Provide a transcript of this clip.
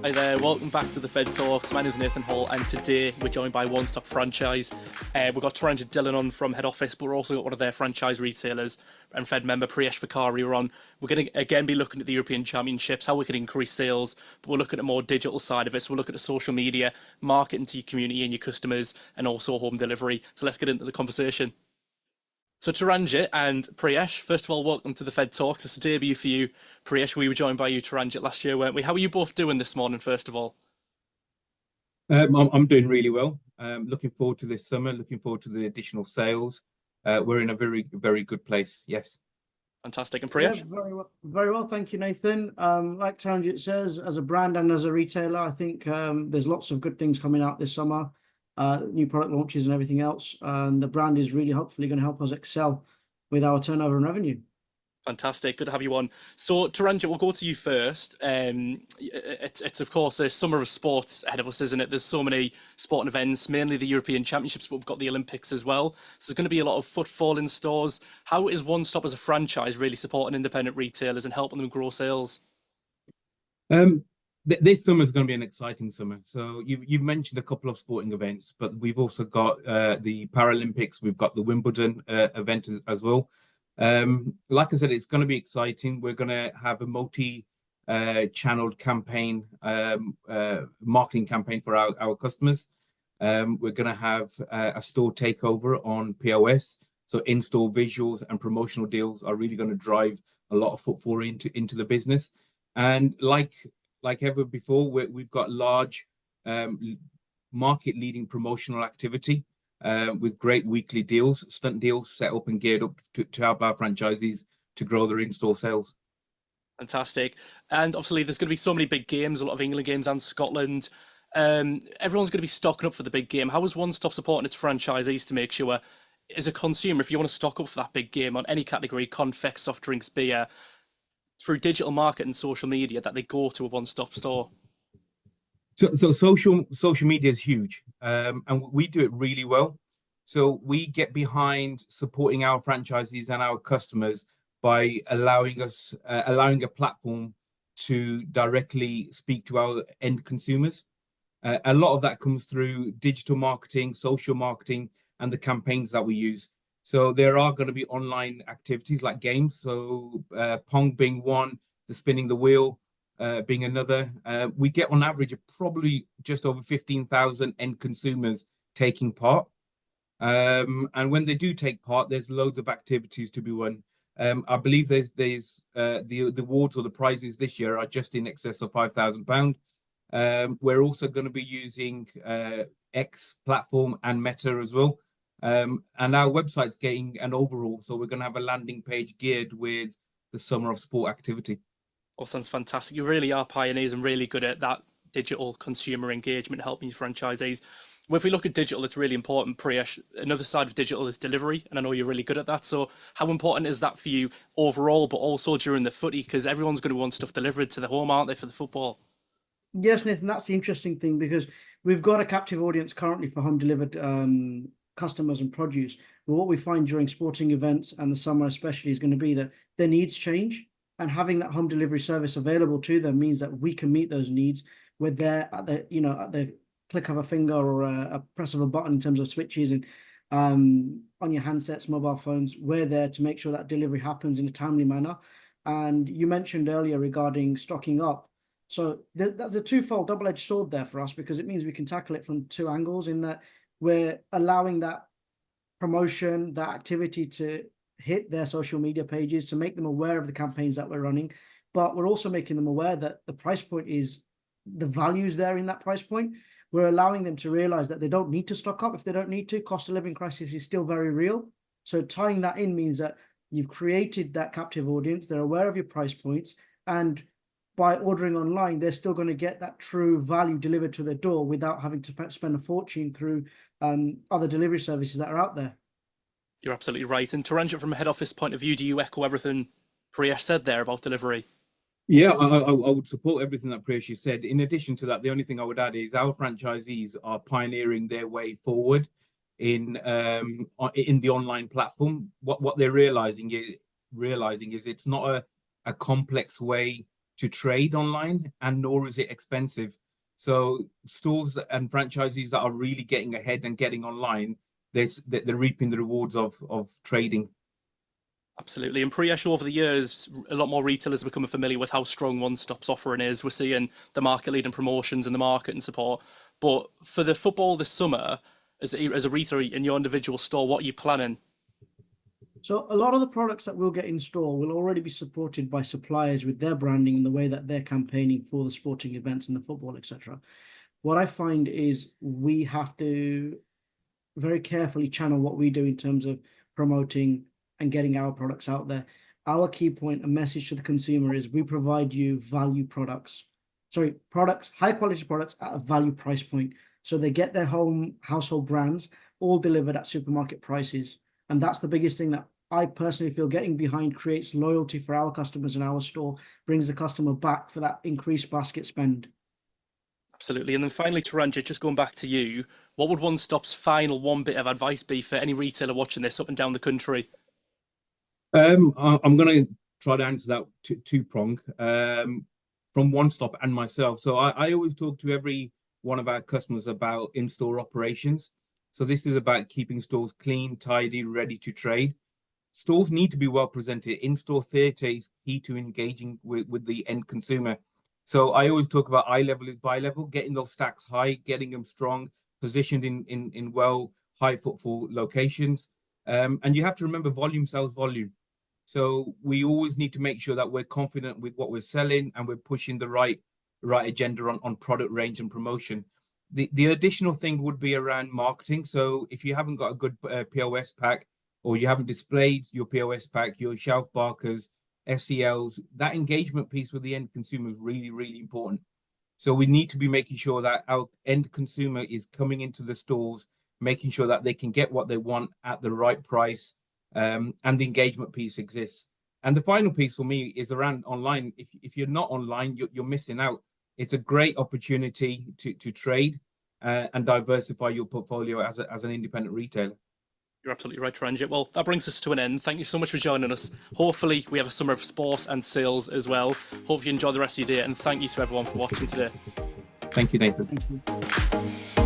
Hi there, welcome back to the Fed Talks. My name is Nathan Hall, and today we're joined by One Stop Franchise. We've got Taranjit Dhillon on from head office, but we're also got one of their franchise retailers and Fed member Priyesh Vakari are on. We're going to again be looking at the European Championships, how we can increase sales, but we're looking at a more digital side of it. So we're looking at social media, marketing to your community and your customers, and also home delivery. So let's get into the conversation. So Taranjit and Priyesh, first of all, welcome to the Fed Talks. It's a debut for you, Priyesh. We were joined by you, Taranjit, last year, weren't we? How are you both doing this morning, first of all? I'm doing really well. Looking forward to this summer, looking forward to the additional sales. We're in a very, very good place. Yes. Fantastic. And Yeah, Priyesh? very well. Thank you, Nathan. Like Taranjit says, as a brand and as a retailer, I think there's lots of good things coming out this summer, new product launches and everything else. And the brand is really hopefully going to help us excel with our turnover and revenue. Fantastic. Good to have you on. So, Taranjit, we'll go to you first. It's of course a summer of sports ahead of us, isn't it? There's so many sporting events, mainly the European Championships, but we've got the Olympics as well. So there's going to be a lot of footfall in stores. How is One Stop as a franchise really supporting independent retailers and helping them grow sales? This summer is going to be an exciting summer. So you've mentioned a couple of sporting events, but we've also got the Paralympics. We've got the Wimbledon event as well. Like I said, it's going to be exciting. We're going to have a multi-channeled campaign, marketing campaign for our customers. We're going to have a store takeover on POS. So in-store visuals and promotional deals are really going to drive a lot of footfall into the business. And like ever before, we've got large market-leading promotional activity. With great weekly deals, stunt deals set up and geared up to help our franchisees to grow their in-store sales. Fantastic. And obviously there's going to be so many big games, a lot of England games and Scotland. Everyone's going to be stocking up for the big game. How is One Stop supporting its franchisees to make sure, as a consumer, if you want to stock up for that big game on any category, confects, soft drinks, beer, through digital marketing and social media, that they go to a One Stop store? So social media is huge, and we do it really well. So we get behind supporting our franchisees and our customers by allowing a platform to directly speak to our end consumers. A lot of that comes through digital marketing, social marketing, and the campaigns that we use. So there are going to be online activities like games. So Pong being one, the spinning the wheel being another. We get on average of probably just over 15,000 end consumers taking part. And when they do take part, there's loads of activities to be won. I believe there's the awards or the prizes this year are just in excess of £5,000. We're also going to be using X platform and Meta as well. And our website's getting an overhaul, so we're going to have a landing page geared with the summer of sport activity. Oh, sounds fantastic. You really are pioneers and really good at that digital consumer engagement, helping your franchisees. Well, if we look at digital, it's really important, Priyesh. Another side of digital is delivery, and I know you're really good at that. So how important is that for you overall, but also during the footy? Because everyone's going to want stuff delivered to the home, aren't they, for the football? Yes, Nathan, that's the interesting thing, because we've got a captive audience currently for home delivered customers and produce. But what we find during sporting events and the summer especially is going to be that their needs change. And having that home delivery service available to them means that we can meet those needs. We're there at the click of a finger or a press of a button in terms of switches and on your handsets, mobile phones. We're there to make sure that delivery happens in a timely manner. And you mentioned earlier regarding stocking up. So that's a twofold double-edged sword there for us, because it means we can tackle it from two angles, in that we're allowing that promotion, that activity to hit their social media pages, to make them aware of the campaigns that we're running, but we're also making them aware that the price point is, the values there in that price point. We're allowing them to realize that they don't need to stock up if they don't need to. Cost of living crisis is still very real. So tying that in means that you've created that captive audience, they're aware of your price points, and by ordering online, they're still going to get that true value delivered to their door without having to spend a fortune through other delivery services that are out there. You're absolutely right. And Taranjit, from a head office point of view, do you echo everything Priyesh said there about delivery? Yeah, I would support everything that Priyesh said. In addition to that, the only thing I would add is our franchisees are pioneering their way forward in the online platform. What they're realizing is it's not a complex way to trade online, and nor is it expensive. So stores and franchisees that are really getting ahead and getting online, they're reaping the rewards of trading. Absolutely. And Priyesh, over the years, a lot more retailers are becoming familiar with how strong One Stop's offering is. We're seeing the market leading promotions in the market and support. But for the football this summer, as a retailer in your individual store, what are you planning? So a lot of the products that we'll get in store will already be supported by suppliers with their branding and the way that they're campaigning for the sporting events and the football, etc. What I find is we have to very carefully channel what we do in terms of promoting and getting our products out there. Our key point and message to the consumer is we provide you products, high quality products at a value price point. So they get their household brands all delivered at supermarket prices. And that's the biggest thing that I personally feel getting behind creates loyalty for our customers in our store, brings the customer back for that increased basket spend. Absolutely. And then finally, Taranjit, just going back to you, what would One Stop's final one bit of advice be for any retailer watching this up and down the country? I'm going to try to answer that two-prong from One Stop and myself. So I always talk to every one of our customers about in-store operations. So this is about keeping stores clean, tidy, ready to trade. Stores need to be well presented. In-store theatre is key to engaging with the end consumer. So I always talk about eye level is buy level, getting those stacks high, getting them strong, positioned in well high footfall locations. And you have to remember volume sells volume. So we always need to make sure that we're confident with what we're selling and we're pushing the right agenda on product range and promotion. The additional thing would be around marketing. So if you haven't got a good POS pack, or you haven't displayed your POS pack, your shelf markers, SELs, that engagement piece with the end consumer is really, really important. So we need to be making sure that our end consumer is coming into the stores, making sure that they can get what they want at the right price, and the engagement piece exists. And the final piece for me is around online. If you're not online, you're missing out. It's a great opportunity to trade and diversify your portfolio as an independent retailer. You're absolutely right, Taranjit. Well, that brings us to an end. Thank you so much for joining us. Hopefully, we have a summer of sport and sales as well. Hope you enjoy the rest of your day, and thank you to everyone for watching today. Thank you, Nathan. Thank you.